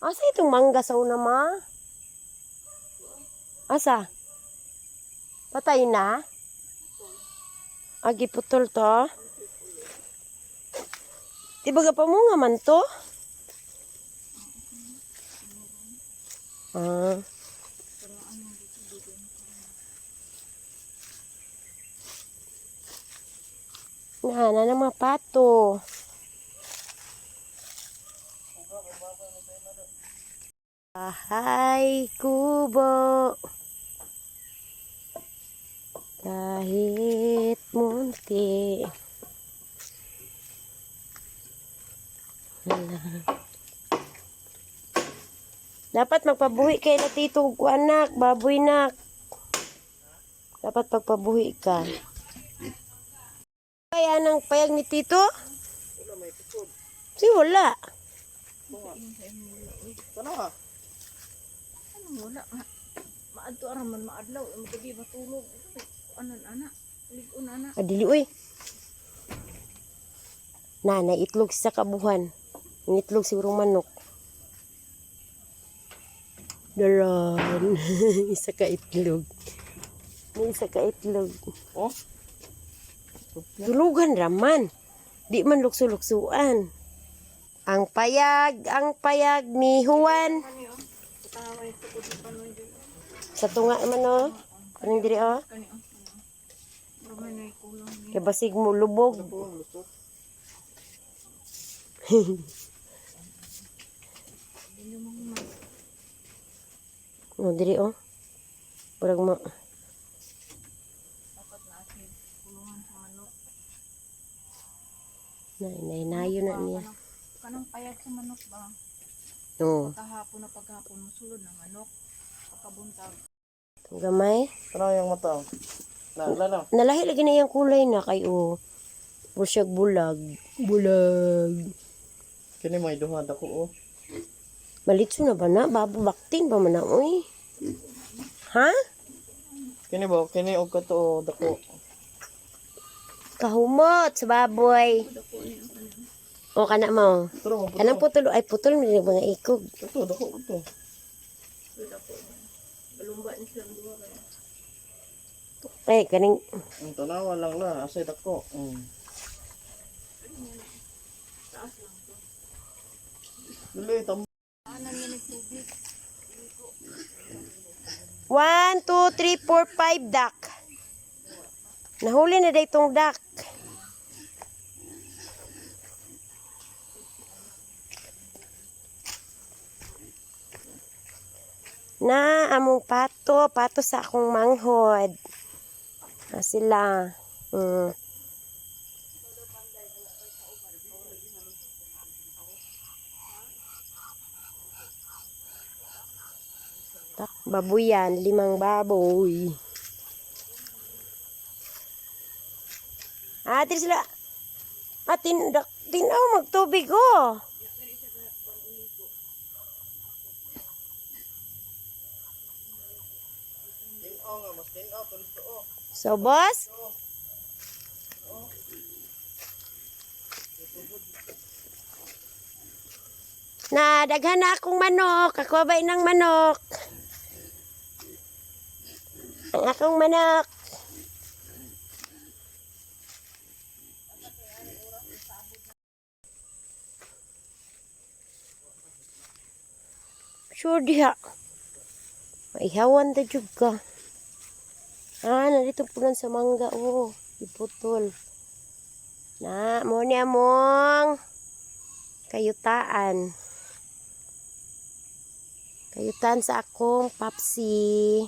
Asa itong mangga sa una ma? Asa? Patay na? Agi putol to? Di ba pa mo nga man to? Ah. Nana na mga pato. Bahay kubo. Kahit munti. Dapat magpabuhi kay na tito ko anak, baboy nak. Dapat pagpabuhi ka. Kaya nang payag ni tito? Wala may tukod. Si wala. Ano ha? Ano wala nga. Maadto araman maadlaw, magabi matulog. Anan ana? Ligon ana. Adili uy. Nanay itlog sa kabuhan. Ang itlog siguro manok. Daran. Isa ka itlog. May isa ka itlog. Oh? Dulugan raman. Di man lukso-luksuan. Ang payag ni Juan. Sa tunga man o. Anong diri o? Kaya basig mo lubog. O diri o. Parang mo. Nayo na niya. Kanang payag sa manok ba? Oo. Kahapon na paghapon musulod na manok. Pagkabuntag. Gamay. Ano yung mata? Lala. Nalahi lagi na yung kulay na kay o. Busyag bulag. Bulag. Kini may duha dako oh. Malitso na ba na? Babaktin pa man na oy. Ha? Kini ba? Kini og kato dako. Kahumot sa baboy. O kana mo. Turo mo. Kanang putol ay putol mi mga ikog. Kato dako ito. Balumba ni silang duha kaya. Ay kaning Ang tanawa lang na asay dako. Taas lang to. Dili tam. 1, 2, 3, 4, 5 duck. Nahuli na day tong duck. Na among pato sa akong manghod. Na sila. Baboy yan, 5 baboy. Diri sila. Tinaw magtubig oh. So, boss? Daghan na akong manok. Ako ba ng manok? Ang akong manok. Sure diha. Maihawan ta jud ka. Nandito punan sa mangga. Oh, iputol. Mo ni among kayutaan. Kayutaan sa akong papsi.